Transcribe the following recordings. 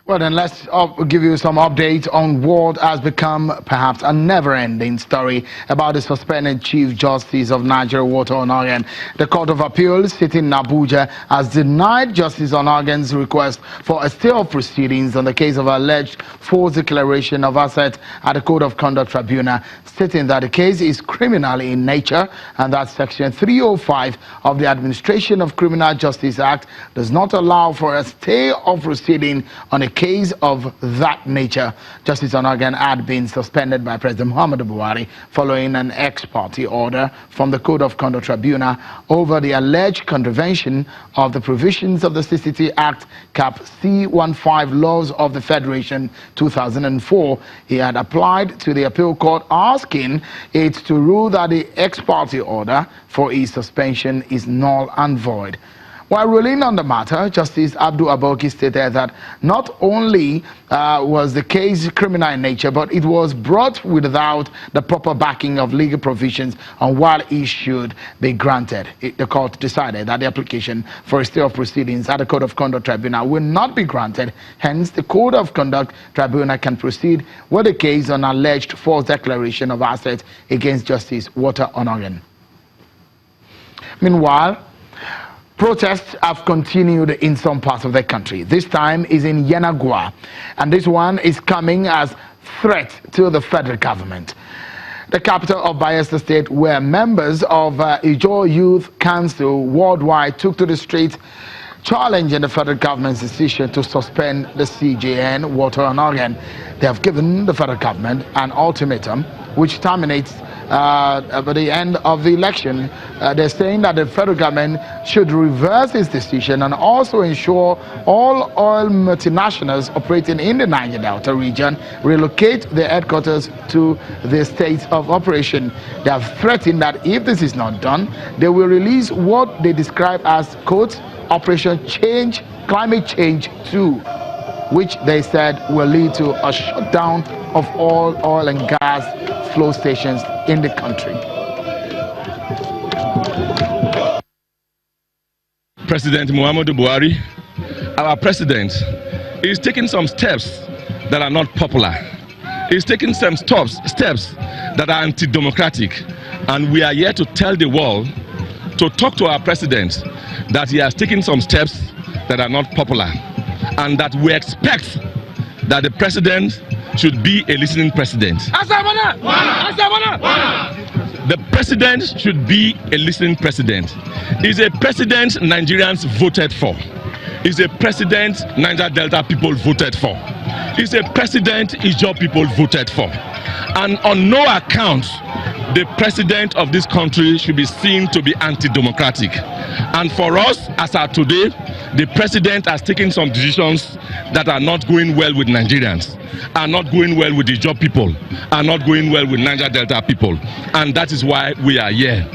Well, then let's give you some updates on what has become perhaps a never-ending story about the suspended Chief Justice of Nigeria, Walter Onnoghen. The Court of Appeal sitting in Abuja has denied Justice Onnoghen's request for a stay of proceedings on the case of alleged false declaration of assets at the Code of Conduct Tribunal, stating that the case is criminal in nature and that Section 305 of the Administration of Criminal Justice Act does not allow for a stay of proceeding on a case of that nature. Justice Onnoghen had been suspended by President Muhammadu Buhari following an ex-parte order from the Code of Conduct Tribunal over the alleged contravention of the provisions of the CCT Act Cap C15 laws of the Federation 2004. He had applied to the appeal court asking it to rule that the ex-parte order for his suspension is null and void. While ruling on the matter, Justice Abdul Aboki stated that not only was the case criminal in nature, but it was brought without the proper backing of legal provisions on what it should be granted. The court decided that the application for a stay of proceedings at the Code of Conduct Tribunal will not be granted. Hence, the Code of Conduct Tribunal can proceed with the case on alleged false declaration of assets against Justice Walter Onnoghen. Meanwhile, protests have continued in some parts of the country. This time is in Yenagoa, and this one is coming as threat to the federal government. The capital of Bayelsa State, where members of Ijaw Youth Council worldwide took to the streets challenging the federal government's decision to suspend the CJN, Walter Onnoghen. They have given the federal government an ultimatum which terminates by the end of the election. They're saying that the federal government should reverse its decision and also ensure all oil multinationals operating in the Niger Delta region relocate their headquarters to the states of operation. They have threatened that if this is not done, they will release what they describe as, quote, Operation Change, Climate Change 2, which they said will lead to a shutdown of all oil and gas flow stations in the country. President Muhammadu Buhari, our president, is taking some steps that are not popular. He's taking some steps that are anti-democratic. And we are here to tell the world, to talk to our president, that he has taken some steps that are not popular. And that we expect that the president should be a listening president. The president should be a listening president. He's a president Nigerians voted for. He's a president Niger Delta people voted for. He's a president Ijaw people voted for. And on no account, the president of this country should be seen to be anti-democratic. And for us, as of today, the president has taken some decisions that are not going well with Nigerians, are not going well with the Ijaw people, are not going well with Niger Delta people. And that is why we are here.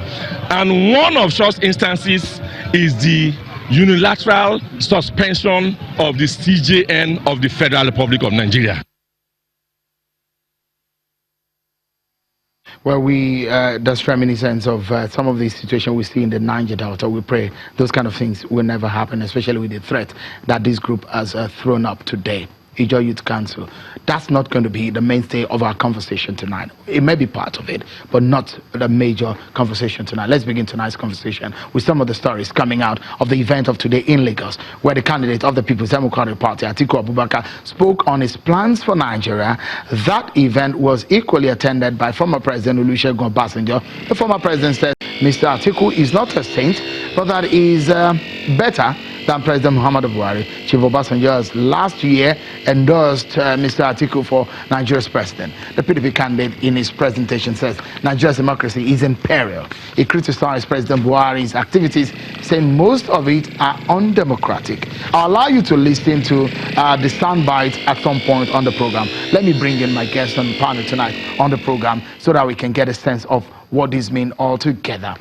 And one of such instances is the unilateral suspension of the CJN of the Federal Republic of Nigeria. Well, that's reminiscence of some of the situations we see in the Niger Delta. We pray those kind of things will never happen, especially with the threat that this group has thrown up today. Ijaw Youth Council. That's not going to be the mainstay of our conversation tonight. It may be part of it, but not the major conversation tonight. Let's begin tonight's conversation with some of the stories coming out of the event of today in Lagos, where the candidate of the People's Democratic Party, Atiku Abubakar, spoke on his plans for Nigeria. That event was equally attended by former President Olusegun Obasanjo. The former president said Mr. Atiku is not a saint, but that he is better than President Muhammadu Buhari. Chief Obasanjo has last year endorsed Mr. Atiku for Nigeria's president. The PDP candidate in his presentation says Nigeria's democracy is in peril. He criticized President Buhari's activities, saying most of it are undemocratic. I'll allow you to listen to the soundbite at some point on the program. Let me bring in my guest on the panel tonight on the program so that we can get a sense of what this means altogether.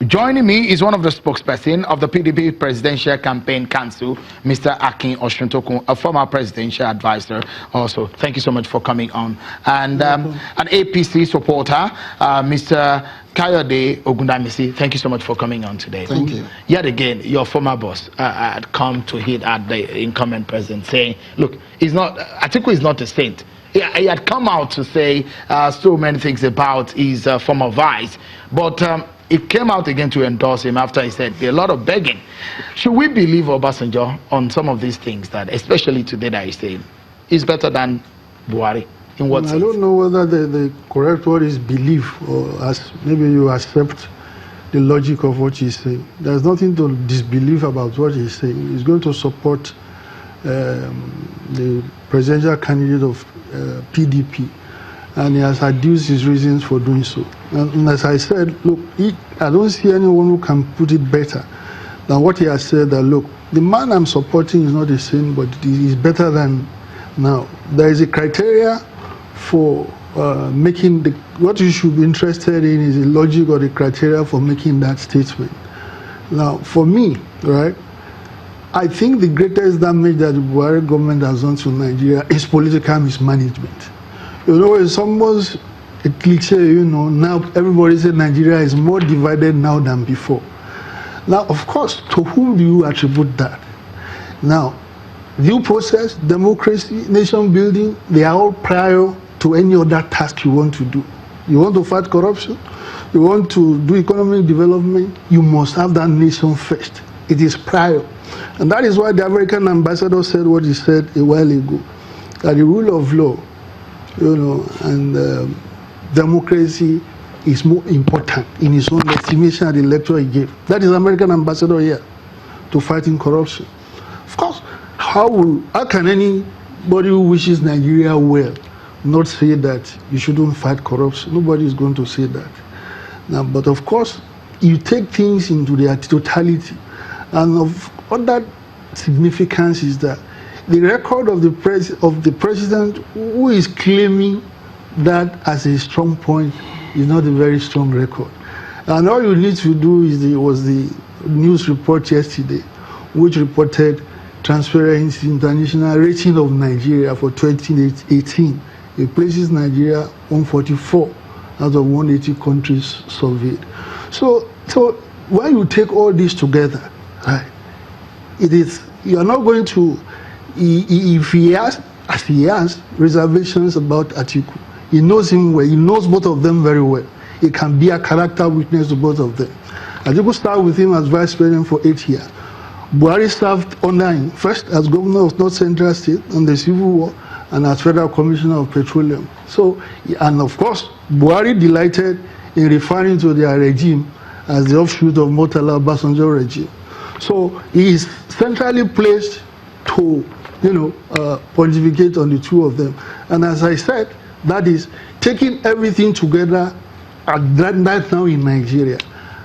Joining me is one of the spokesperson of the PDP Presidential Campaign Council, Mr. Osuntokun, a former presidential advisor. Also, thank you so much for coming on. And an APC supporter, Mr. Kayode Ogundamisi, thank you so much for coming on today. Thank you. Yet again, your former boss had come to hit at the incumbent president, saying, look, Atiku is not a saint. He had come out to say so many things about his former vice, but it came out again to endorse him after he said a lot of begging. Should we believe Obasanjo on some of these things, that especially today that he's saying is better than Buhari? In what sense? I don't know whether the correct word is belief, or as maybe you accept the logic of what he's saying. There's nothing to disbelieve about what he's saying. He's going to support the presidential candidate of PDP, and he has adduced his reasons for doing so. And as I said, look, I don't see anyone who can put it better than what he has said, that look, the man I'm supporting is not the same, but he is better than now. There is a criteria for making what you should be interested in is the logic or the criteria for making that statement. Now, for me, right, I think the greatest damage that the Buhari government has done to Nigeria is political mismanagement. You know, it's almost a cliche, you know, now everybody says Nigeria is more divided now than before. Now, of course, to whom do you attribute that? Now, due process, democracy, nation building, they are all prior to any other task you want to do. You want to fight corruption, you want to do economic development, you must have that nation first. It is prior. And that is why the American ambassador said what he said a while ago, that the rule of law, you know, and democracy is more important in his own estimation at the lecture he gave. That is American ambassador here to fighting corruption. Of course, how can anybody who wishes Nigeria well not say that you shouldn't fight corruption? Nobody is going to say that. Now, but of course, you take things into their totality. And of other significance is that the record of the president who is claiming that as a strong point is not a very strong record. And all you need to do was the news report yesterday, which reported Transparency International rating of Nigeria for 2018. It places Nigeria 144 out of 180 countries surveyed. So when you take all this together, right, you are not going to, if he has, as he has, reservations about Atiku, he knows him well, he knows both of them very well. He can be a character witness to both of them. Atiku started with him as vice president for 8 years. Buhari served under him, first as governor of North Central State in the Civil War, and as Federal Commissioner of Petroleum. So, and of course, Buhari delighted in referring to their regime as the offshoot of Murtala Obasanjo regime. So he is centrally placed to, pontificate on the two of them. And as I said, that is taking everything together right now in Nigeria.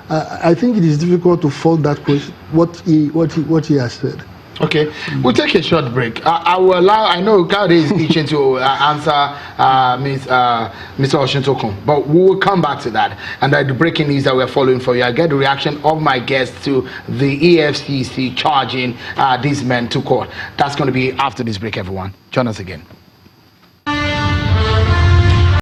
I think it is difficult to fault that question, what he has said. Okay, we'll take a short break. I will allow, I know Kayode is itching to answer Mr. Osuntokun, but we will come back to that. And the breaking news that we're following for you, I get the reaction of my guests to the EFCC charging these men to court. That's going to be after this break, everyone. Join us again.